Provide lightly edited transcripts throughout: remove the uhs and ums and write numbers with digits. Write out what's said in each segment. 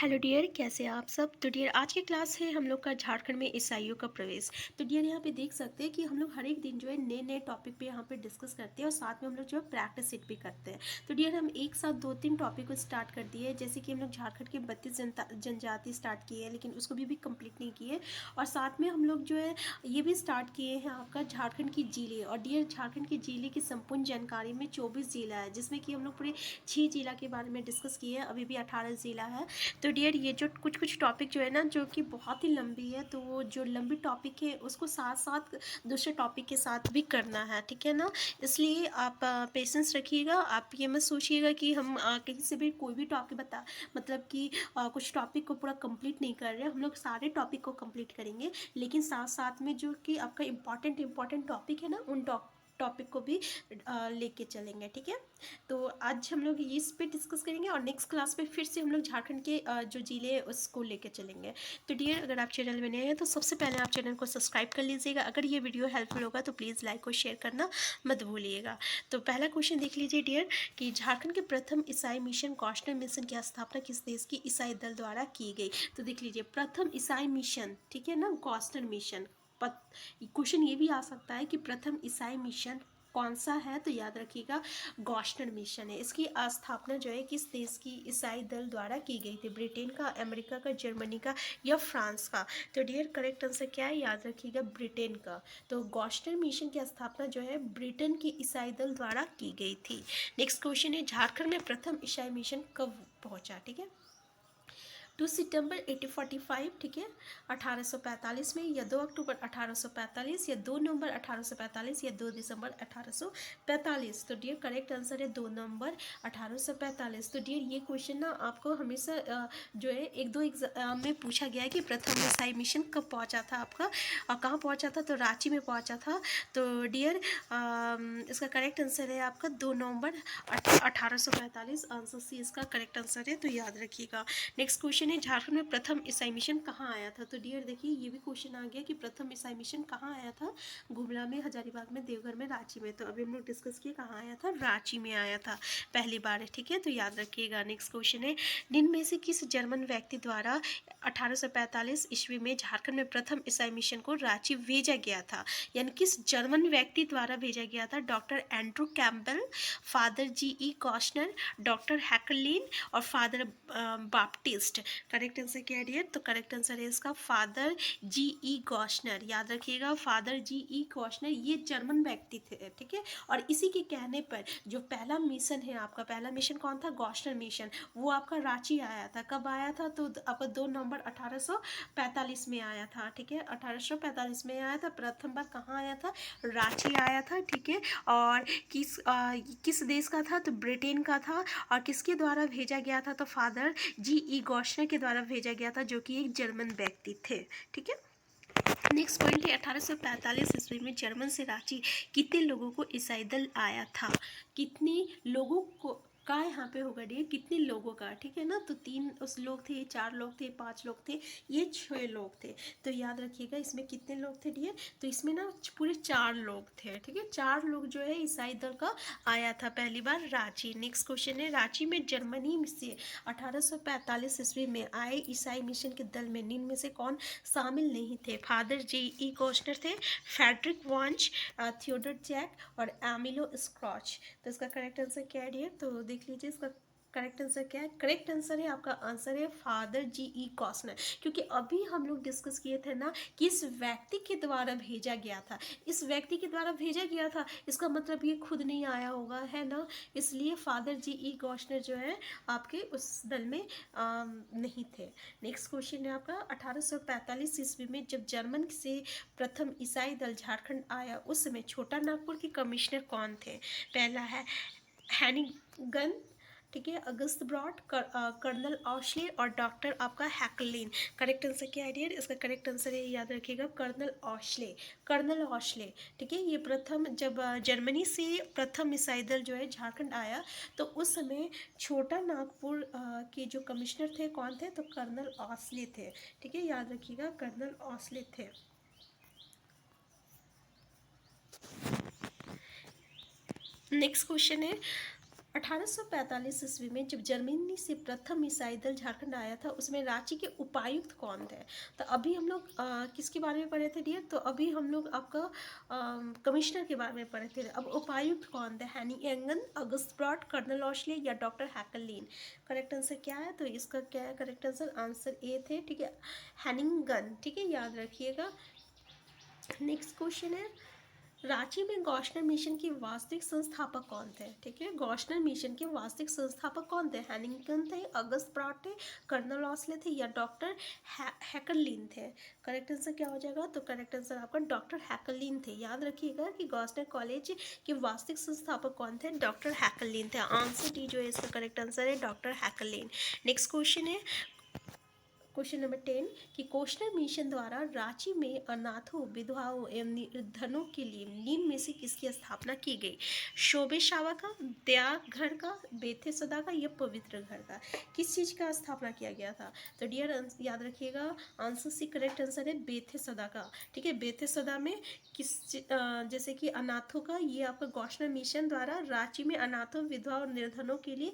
Hello dear, कैसे हैं आप सब। तो डियर, आज की क्लास है हम लोग का झारखंड में ईसाइयों का प्रवेश। तो डियर, यहाँ पे देख सकते हैं कि हम लोग हर एक दिन जो है नए नए टॉपिक पे यहाँ पे डिस्कस करते हैं और साथ में हम लोग जो है प्रैक्टिस सेट भी करते हैं। तो डियर, हम एक साथ 2-3 टॉपिक को स्टार्ट कर दिए हैं, जैसे कि हम लोग झारखंड के 32 जनजाति स्टार्ट किए हैं, लेकिन उसको भी कंप्लीट नहीं किए। और साथ में हम लोग जो है ये भी स्टार्ट किए हैं आपका झारखंड की जिले। और डियर, झारखंड की जिले की संपूर्ण जानकारी में 24 जिला है, जिसमें कि हम लोग पूरे 6 जिला के बारे में डिस्कस किए हैं। अभी भी 18 जिला है। तो डियर, ये जो कुछ कुछ टॉपिक जो है ना, जो कि बहुत ही लंबी है, तो वो जो लंबी टॉपिक है उसको साथ साथ दूसरे टॉपिक के साथ भी करना है, ठीक है ना। इसलिए आप पेशेंस रखिएगा। आप ये मत सोचिएगा कि हम कहीं से भी कोई भी टॉपिक मतलब कि कुछ टॉपिक को पूरा कंप्लीट नहीं कर रहे हैं। हम लोग सारे टॉपिक को कंप्लीट करेंगे, लेकिन साथ साथ में जो कि आपका इम्पॉर्टेंट टॉपिक है ना, उन टॉपिक को भी लेके चलेंगे, ठीक है। तो आज हम लोग इस पे डिस्कस करेंगे और नेक्स्ट क्लास में फिर से हम लोग झारखंड के जो जिले हैं उसको लेके चलेंगे। तो डियर, अगर आप चैनल में नए हैं तो सबसे पहले आप चैनल को सब्सक्राइब कर लीजिएगा। अगर ये वीडियो हेल्पफुल होगा तो प्लीज़ लाइक और शेयर करना मत भूलिएगा। तो पहला क्वेश्चन देख लीजिए डियर, कि झारखंड के प्रथम ईसाई मिशन गॉस्टन मिशन की स्थापना किस देश की ईसाई दल द्वारा की गई। तो देख लीजिए, प्रथम ईसाई मिशन, ठीक है ना, गॉस्टन मिशन। क्वेश्चन ये भी आ सकता है कि प्रथम ईसाई मिशन कौन सा है, तो याद रखिएगा गॉस्टन मिशन है। इसकी स्थापना जो है किस देश की ईसाई दल द्वारा की गई थी, ब्रिटेन का, अमेरिका का, जर्मनी का या फ्रांस का। तो डियर, करेक्ट आंसर क्या है, याद रखिएगा ब्रिटेन का। तो गॉस्टन मिशन की स्थापना जो है ब्रिटेन की ईसाई दल द्वारा की गई थी। नेक्स्ट क्वेश्चन है, झारखंड में प्रथम ईसाई मिशन कब पहुंचा, ठीक है। 2 सितंबर 1845, ठीक है, 1845 में, या 2 अक्टूबर 1845, या 2 नवंबर 1845, या 2 दिसंबर 1845। तो डियर, करेक्ट आंसर है 2 नवंबर 1845। तो डियर, ये क्वेश्चन ना आपको हमेशा जो है 1-2 एग्जाम में पूछा गया है कि प्रथम ईसाई मिशन कब पहुंचा था आपका, और कहाँ पहुंचा था, तो रांची में पहुंचा था। तो डियर, इसका करेक्ट आंसर है आपका 2 नवंबर 1845। आंसर सी इसका करेक्ट आंसर है, तो याद रखिएगा। नेक्स्ट क्वेश्चन है, झारखंड में प्रथम ईसाई मिशन कहाँ आया था। तो डियर देखिए, ये भी क्वेश्चन आ गया कि प्रथम ईसाई मिशन कहाँ आया था। गुमला में, हजारीबाग में, देवघर में, रांची में। तो अभी हम लोग डिस्कस किए कहाँ आया था, रांची में आया था पहली बार, ठीक है, तो याद रखिएगा। नेक्स्ट क्वेश्चन है, निम्न में से किस जर्मन व्यक्ति द्वारा 1845 ईस्वी में झारखंड में प्रथम ईसाई मिशन को रांची भेजा गया था। यानी किस जर्मन व्यक्ति द्वारा भेजा गया था, doctor Andrew Campbell, father G.E. कॉशनर, डॉक्टर हैकलिन और फादर बाप्टिस्ट। करेक्ट आंसर क्या है डियर, तो करेक्ट आंसर है इसका फादर G.E. कॉशनर। याद रखिएगा, फादर G.E. कॉशनर ये जर्मन व्यक्ति थे, ठीक है। और इसी के कहने पर जो पहला मिशन है आपका, पहला मिशन कौन था, गॉस्टन मिशन, वो आपका रांची आया था। कब आया था, तो आपका 2 नवंबर 1845 में आया था, ठीक है, 1845 में आया था। प्रथम बार कहाँ आया था, रांची आया था, ठीक है। और किस देश का था, तो ब्रिटेन का था। और किसके द्वारा भेजा गया था, तो फादर G.E. गॉस्नर के द्वारा भेजा गया था, जो कि एक जर्मन व्यक्ति थे, ठीक है। नेक्स्ट पॉइंट है, 1845 ईस्वी में जर्मन से रांची कितने लोगों को ईसाई दल आया था। कितने लोगों को का यहाँ पे होगा डियर, कितने लोगों का, ठीक है ना। तो 3 उस लोग थे, 4 लोग थे, 5 लोग थे, ये 6 लोग थे। तो याद रखिएगा इसमें कितने लोग थे डियर, तो इसमें ना पूरे 4 लोग थे, ठीक है। 4 लोग जो है ईसाई दल का आया था पहली बार रांची। नेक्स्ट क्वेश्चन है, रांची में जर्मनी से 1845 ईस्वी में आए ईसाई मिशन के दल में निम्न में से कौन शामिल नहीं थे। Father G.E. कॉस्नर थे, फ्रेडरिक वॉन्च, थियोडर जैक और एमिलो स्क्रॉच। तो इसका करेक्ट आंसर क्या है डियर, तो देख लीजिए इसका करेक्ट आंसर क्या है। करेक्ट आंसर है आपका, आंसर है फादर G.E. कॉस्नर। क्योंकि अभी हम लोग डिस्कस किए थे ना कि इस व्यक्ति के द्वारा भेजा गया था, इस व्यक्ति के द्वारा भेजा गया था, इसका मतलब ये खुद नहीं आया होगा, है ना। इसलिए फादर G.E. कॉस्नर जो है आपके उस दल में नहीं थे। नेक्स्ट क्वेश्चन है आपका, 1845 ईस्वी में जब जर्मन से प्रथम ईसाई दल झारखंड आया, उस समय छोटा नागपुर के कमिश्नर कौन थे। पहला है हैनिगन, ठीक है, अगस्त ब्रॉड, कर्नल ऑशले और डॉक्टर आपका हैकलिन। करेक्ट आंसर क्या है डियर, इसका करेक्ट आंसर है, याद रखिएगा, कर्नल ऑशले, कर्नल ऑशले, ठीक है। ये प्रथम जब जर्मनी से प्रथम ईसाई दल जो है झारखंड आया, तो उस समय छोटा नागपुर के जो कमिश्नर थे कौन थे, तो कर्नल ऑशले थे, ठीक है, याद रखिएगा कर्नल ऑशले थे। नेक्स्ट क्वेश्चन है, 1845 ईस्वी में जब जर्मनी से प्रथम मिसाइल दल झारखंड आया था, उसमें रांची के उपायुक्त कौन थे? तो अभी हम लोग किसके बारे में पढ़े थे डियर? तो अभी हम लोग आपका कमिश्नर के बारे में पढ़े थे। अब उपायुक्त कौन थे? हैनी एंगन, अगस्त ब्रॉड, कर्नल ऑशले या डॉक्टर हैकलिन? करेक्ट आंसर क्या है? तो इसका क्या है करेक्ट आंसर? आंसर ए थे, ठीक है, हैनिंगन, ठीक है, याद रखिएगा। नेक्स्ट क्वेश्चन है, रांची में गॉशनर मिशन के वास्तविक संस्थापक कौन थे? ठीक है, गॉशनर मिशन के वास्तविक संस्थापक कौन थे? हैनिंगटन थे, अगस्त ब्रॉड थे, कर्नल ऑस्ले थे या डॉक्टर हैकरलिन थे? करेक्ट आंसर क्या हो जाएगा? तो करेक्ट आंसर आपका डॉक्टर हैकरलिन थे। याद रखिएगा कि गॉशनर कॉलेज के वास्तविक संस्थापक कौन थे? डॉक्टर हैकरलिन थे। आंसर डी जो है इसका करेक्ट आंसर है डॉक्टर हैकरलिन। नेक्स्ट क्वेश्चन है, क्वेश्चन नंबर 10 कि गॉशनर मिशन द्वारा रांची में अनाथों, विधवाओं एवं निर्धनों के लिए निम्न में से किसकी स्थापना की गई? शोभे शावा का, दया घर का, बेथे सदा का या पवित्र घर का? किस चीज़ का स्थापना किया गया था? तो डियर याद रखिएगा, आंसर सी करेक्ट आंसर है बेथे सदा का। ठीक है, बेथे सदा में जैसे कि अनाथों का, ये आपका गॉशनर मिशन द्वारा रांची में अनाथों, विधवा और निर्धनों के लिए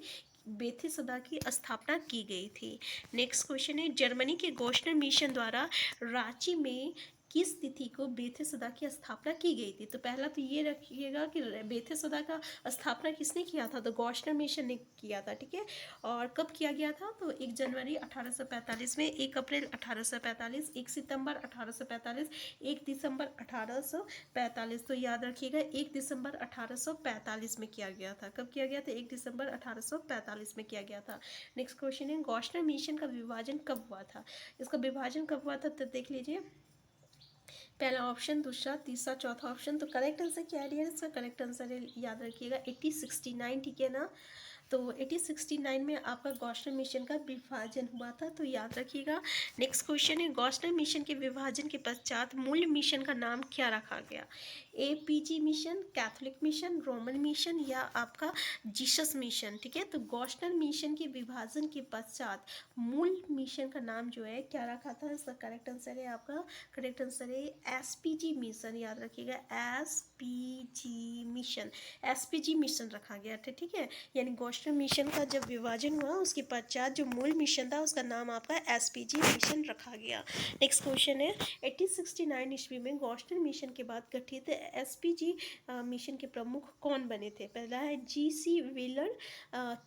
बेथे सदा की स्थापना की गई थी। नेक्स्ट क्वेश्चन है, जर्मनी के गॉशनर मिशन द्वारा रांची में किस तिथि को बेथे सदा की स्थापना की गई थी? तो पहला तो ये रखिएगा कि बेथे सदा का स्थापना किसने किया था? तो गॉशनर मिशन ने किया था। ठीक है, और कब किया गया था? तो 1 जनवरी 1845 में, 1 अप्रैल 1845, 1 सितंबर 1845, 1 दिसंबर 1845। तो याद रखिएगा 1 दिसंबर 1845 में किया गया था। कब किया गया था? 1 दिसंबर 1845 में किया गया था। नेक्स्ट क्वेश्चन है, गॉशनर मिशन का विभाजन कब हुआ था? इसका विभाजन कब हुआ था तो देख लीजिए, पहला ऑप्शन, दूसरा, तीसरा, चौथा ऑप्शन। तो करेक्ट आंसर क्या है? इसका करेक्ट आंसर है, याद रखिएगा, 1869। ठीक है ना, तो 1869 में आपका गॉशनर मिशन का विभाजन हुआ था, तो याद रखिएगा। नेक्स्ट क्वेश्चन है, गॉशनर मिशन के विभाजन के पश्चात मूल मिशन का नाम क्या रखा गया? APG mission, Catholic mission, Roman mission या आपका जीसस मिशन? ठीक है, तो गॉशनर मिशन के विभाजन के पश्चात मूल मिशन का नाम जो है क्या रखा था? इसका करेक्ट आंसर है आपका, करेक्ट आंसर है SPG मिशन। याद रखिएगा, SPG मिशन, SPG मिशन रखा गया था। ठीक है, यानी गॉशनर मिशन का जब विभाजन हुआ उसके पश्चात जो मूल मिशन था उसका नाम आपका SPG मिशन रखा गया। नेक्स्ट क्वेश्चन है, 1869 ईस्वी में गॉशनर मिशन के बाद गठित SPG मिशन के प्रमुख कौन बने थे? पहला है GC व्हीलर,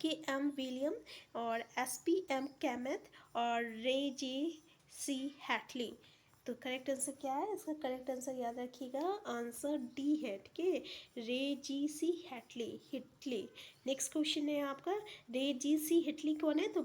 KM विलियम और SPM कैमेथ और रे G.C हैटली। तो करेक्ट आंसर क्या है? इसका करेक्ट आंसर याद रखिएगा, आंसर डी है। ठीक है, रे G.C हिटली। नेक्स्ट क्वेश्चन है आपका, रे G.C हिटली कौन है? तो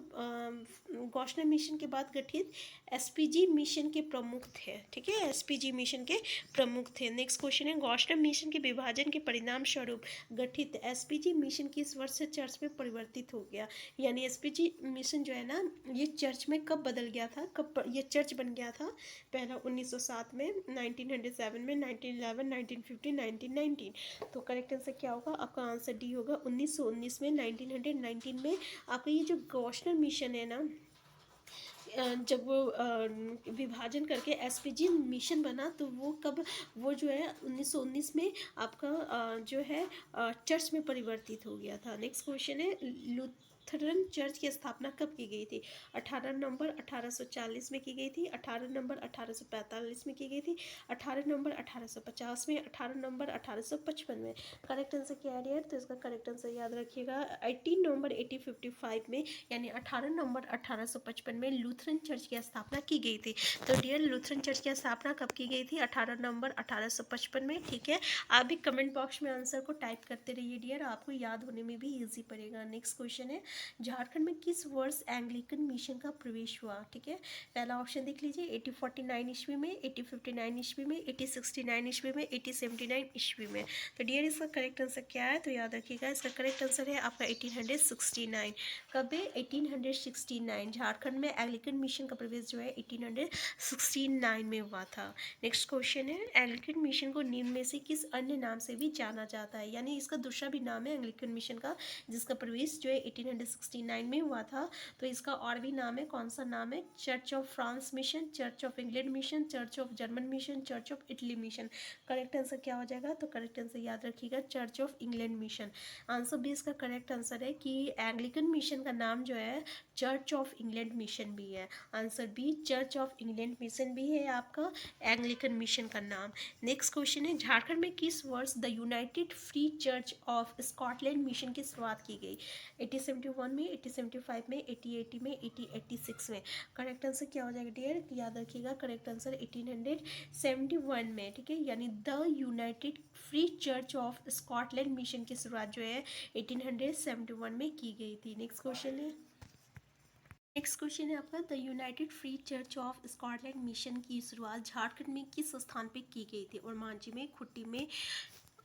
गॉशनर मिशन के बाद गठित SPG मिशन के प्रमुख थे। ठीक है, SPG मिशन के प्रमुख थे। नेक्स्ट क्वेश्चन है, गॉशनर मिशन के विभाजन के परिणाम स्वरूप गठित SPG मिशन किस वर्ष से चर्च में परिवर्तित हो गया? यानी SPG मिशन जो है ना, ये चर्च में कब बदल गया था, कब ये चर्च बन गया था? पहला 1907 में, 1907 में, 1911, 1950, 1919। तो करेक्ट आंसर क्या होगा? आपका आंसर डी होगा, 1919 में, 1919 में। आपका ये जो गॉशनर मिशन है ना, जब वो विभाजन करके SPG मिशन बना, तो वो कब, वो जो है 1919 में आपका जो है चर्च में परिवर्तित हो गया था। नेक्स्ट क्वेश्चन है, लूथरन चर्च की स्थापना कब की गई थी? 18 नवंबर 1840 में की गई थी, 18 नवंबर 1845 में की गई थी, 18 नवंबर 1850 में, 18 नवंबर 1855 में? करेक्ट आंसर क्या है डियर? तो इसका करेक्ट आंसर याद रखिएगा, 18 नवंबर 1855 में, यानी 18 नवंबर 1855 में लूथरन चर्च की स्थापना की गई थी। तो डियर, लूथरन चर्च की स्थापना कब की गई थी? 18 नवंबर 1855 में। ठीक है, आप भी कमेंट बॉक्स में आंसर को टाइप करते रहिए डियर, आपको याद होने में भी ईजी पड़ेगा। नेक्स्ट क्वेश्चन है, झारखंड में किस वर्ष एंग्लिकन मिशन का प्रवेश हुआ? ठीक है, पहला ऑप्शन देख लीजिए, 1849 ईस्वी में, 1859 ईस्वी में, 1869 ईस्वी में, 1879 ईस्वी में? तो डियर, इसका करेक्ट आंसर क्या है? तो याद रखिएगा, इसका करेक्ट आंसर है आपका 1869। कब है? 1869। झारखंड में एंग्लिकन मिशन का प्रवेश जो है 1869 में हुआ था। नेक्स्ट क्वेश्चन है, एंग्लिकन मिशन को निम्न में से किस अन्य नाम से भी जाना जाता है? यानी इसका दूसरा भी नाम है एंग्लिकन मिशन का, जिसका प्रवेश जो है 1869 में हुआ था। तो इसका और भी नाम है, कौन सा नाम है? Church of France mission, church of England mission, church of German mission, church of Italy mission. Correct answer क्या हो जाएगा? तो करेक्ट आंसर याद रखिएगा, church of England mission. Answer B इसका करेक्ट आंसर है कि एंग्लिकन मिशन का नाम जो है चर्च ऑफ इंग्लैंड मिशन भी है। Answer B, church of England mission भी है आपका एंग्लिकन मिशन का नाम। नेक्स्ट क्वेश्चन है, झारखंड में किस वर्ष the United Free Church of Scotland mission की शुरुआत की गई? 1871 में, 1875 में, 1880 में, 1886 में। करेक्ट आंसर क्या हो जाएगा डियर? याद रखिएगा, करेक्ट आंसर 1871 में। ठीक है, यानी the United Free Church of Scotland mission की शुरुआत जो है 1871 में की गई थी। नेक्स्ट क्वेश्चन है, नेक्स्ट क्वेश्चन है आपका, the United Free Church of Scotland mission की शुरुआत झारखंड में किस स्थान पे की गई थी? और मांझी में, खुट्टी में,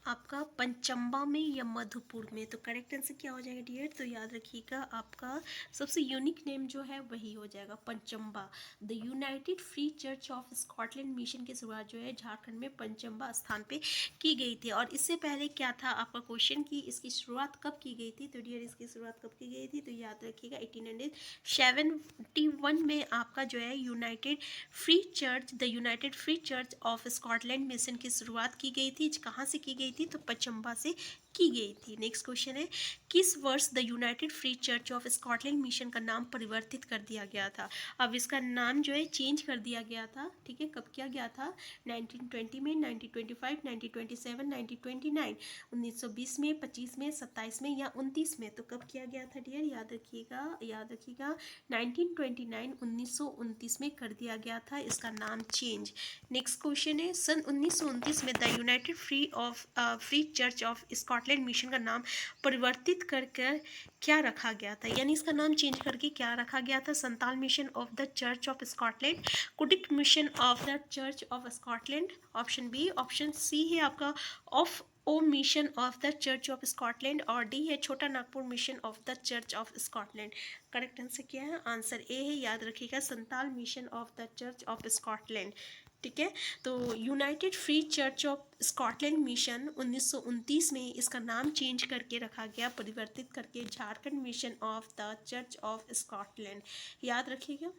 आपका पंचम्बा में या मधुपुर में? तो करेक्ट आंसर क्या हो जाएगा डियर? तो याद रखिएगा, आपका सबसे यूनिक नेम जो है वही हो जाएगा, Pachamba. The United Free Church of Scotland mission की शुरुआत जो है झारखंड में पंचम्बा स्थान पे की गई थी। और इससे पहले क्या था आपका क्वेश्चन की इसकी शुरुआत कब की गई थी? तो डियर इसकी शुरुआत कब की गई थी? तो याद रखिएगा 1871 में आपका जो है United Free Church of Scotland mission की शुरुआत की गई थी। कहाँ से की गई थी? तो पंचम्बा से की गई थी। नेक्स्ट क्वेश्चन है, किस वर्ष the United Free Church of Scotland mission का नाम परिवर्तित कर दिया गया था? अब इसका नाम जो है चेंज कर दिया गया था। ठीक है, कब किया गया था? 1920 में, 1925, 1927, 1929, 1920 में, 25 में, 27 में या 29 में? तो कब किया गया था डियर? याद रखिएगा, 1929, 1929 में कर दिया गया था इसका नाम चेंज। नेक्स्ट क्वेश्चन है, सन 1929 में the United Free Church of Scotland mission का नाम परिवर्तित कर क्या रखा गया था? यानी इसका नाम चेंज करके क्या रखा गया था? Santal mission of the Church of Scotland, कुटिक mission of the Church of Scotland, option B, option C है आपका of O mission of the Church of Scotland, और डी है Chota Nagpur mission of the Church of Scotland. Correct answer क्या है? Answer A है, याद रखिएगा, Santal mission of the Church of Scotland. ठीक है, तो United Free Church of Scotland mission 1929 में इसका नाम चेंज करके रखा गया, परिवर्तित करके Jharkhand mission of the Church of Scotland. याद रखिएगा।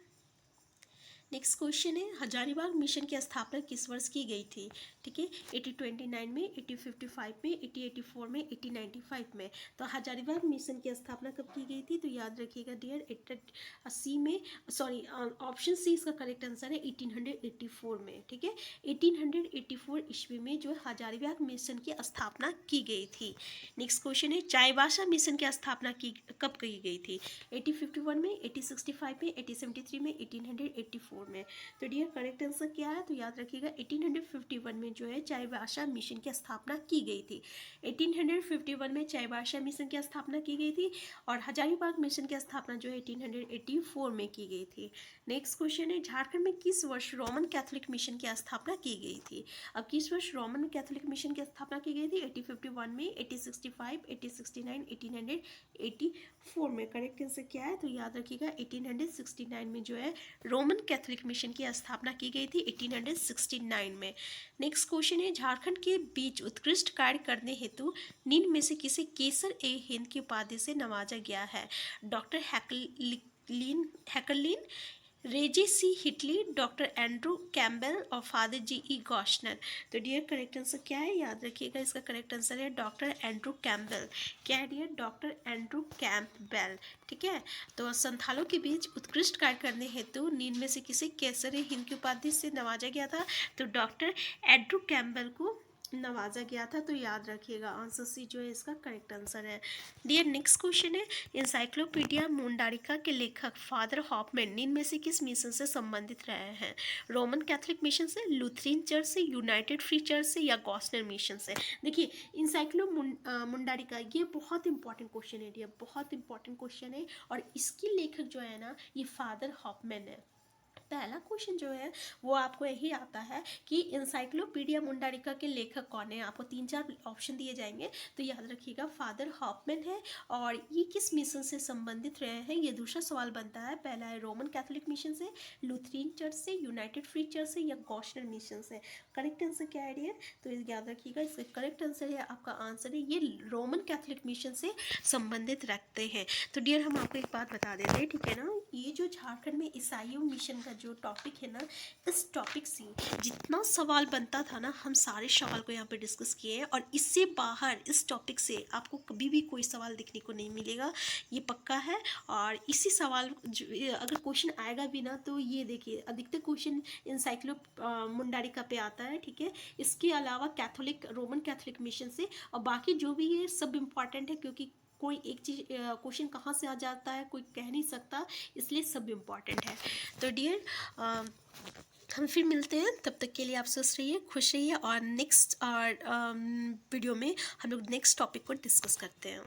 नेक्स्ट क्वेश्चन है, हजारीबाग मिशन की स्थापना किस वर्ष की गई थी? ठीक है, 1829 में, 1855 में, 1884 में, 1895 में। तो हजारीबाग मिशन की स्थापना कब की गई थी? तो याद रखिएगा डियर, 80 में, सॉरी ऑप्शन सी इसका करेक्ट आंसर है 1884 में। ठीक है, 1884 ईस्वी में जो हजारीबाग मिशन की स्थापना की गई थी। नेक्स्ट क्वेश्चन है, चाईबासा मिशन की स्थापना कब की गई थी? 1851 में, 1865 में, 1873 में, 1884 में। तो डियर करेक्ट आंसर क्या है? तो याद रखिएगा 1851 में जो है चाईबासा मिशन की स्थापना की गई थी। 1851 में चाईबासा मिशन की स्थापना की गई थी और हजारीबाग मिशन की स्थापना जो है 1884 में की गई थी। नेक्स्ट क्वेश्चन है, झारखंड में किस वर्ष रोमन कैथोलिक मिशन की स्थापना की गई थी? अब किस वर्ष रोमन कैथोलिक मिशन की स्थापना की गई थी? 1851 में, 1865, 1869, 1884 में। करेक्ट आंसर क्या है? तो याद रखिएगा 1869 में जो है रोमन कैथोलिक मिशन की स्थापना की गई थी 1869 में। नेक्स्ट क्वेश्चन है, झारखंड के बीच उत्कृष्ट कार्य करने हेतु निम्न में से किसे केसर ए हिंद की उपाधि से नवाजा गया है? डॉक्टर हैकरलिन, रेजी सी हिटली, डॉक्टर एंड्रू कैम्बेल और फादर जी ई गॉशनर। तो डियर करेक्ट आंसर क्या है? याद रखिएगा, इसका करेक्ट आंसर है डॉक्टर एंड्रू कैम्बेल। क्या है डियर? Doctor Andrew Campbell. ठीक है, तो संथालों के बीच उत्कृष्ट कार्य करने हेतु निम्न में से किसे केसर हिंद की उपाधि से नवाजा गया था? तो डॉक्टर एंड्रू कैम्बेल को नवाजा गया था। तो याद रखिएगा, आंसर सी जो है इसका करेक्ट आंसर है। डियर नेक्स्ट क्वेश्चन है, इंसाइक्लोपीडिया मुंडारिका के लेखक फादर हॉफमैन निम्न में से किस मिशन से संबंधित रहे हैं? रोमन कैथोलिक मिशन से, लूथरन चर्च से, यूनाइटेड फ्री चर्च से या गॉस्नर मिशन से? देखिए, इंसाइक्लो मुंडारिका ये बहुत इंपॉर्टेंट क्वेश्चन है डियर, बहुत इंपॉर्टेंट क्वेश्चन है और इसकी लेखक जो है ना ये फादर हॉफमैन है। पहला क्वेश्चन जो है वो आपको यही आता है कि इंसाइक्लोपीडिया मुंडारिका के लेखक कौन है। आपको 3-4 ऑप्शन दिए जाएंगे, तो याद रखिएगा फादर हॉफमैन है। और ये किस मिशन से संबंधित रहे हैं, ये दूसरा सवाल बनता है। पहला है रोमन कैथोलिक मिशन से, लुथेरन चर्च से, यूनाइटेड फ्री चर्च से, या गॉस्नर मिशन से। करेक्ट आंसर क्या है डियर? तो याद रखिएगा, इसका करेक्ट आंसर है, आपका आंसर है ये रोमन कैथोलिक मिशन से संबंधित रखते हैं। तो डियर हम आपको एक बात बता दे रहे हैं, ठीक है ना, ये जो झारखंड में ईसाइयों मिशन का जो टॉपिक है ना, इस टॉपिक से जितना सवाल बनता था ना, हम सारे सवाल को यहाँ पे डिस्कस किए हैं। और इससे बाहर इस टॉपिक से आपको कभी भी कोई सवाल देखने को नहीं मिलेगा, ये पक्का है। और इसी सवाल अगर क्वेश्चन आएगा भी ना, तो ये देखिए अधिकतर क्वेश्चन इंसाइक्लो मुंडारिका पे आता है, ठीक है। इसके अलावा कैथोलिक, रोमन कैथोलिक मिशन से, और बाकी जो भी है सब इम्पॉर्टेंट है, क्योंकि कोई एक चीज़ क्वेश्चन कहाँ से आ जाता है कोई कह नहीं सकता, इसलिए सब इम्पॉर्टेंट है। तो डियर हम फिर मिलते हैं, तब तक के लिए आप स्वस्थ रहिए, खुश रहिए, और नेक्स्ट वीडियो में हम लोग नेक्स्ट टॉपिक को डिस्कस करते हैं।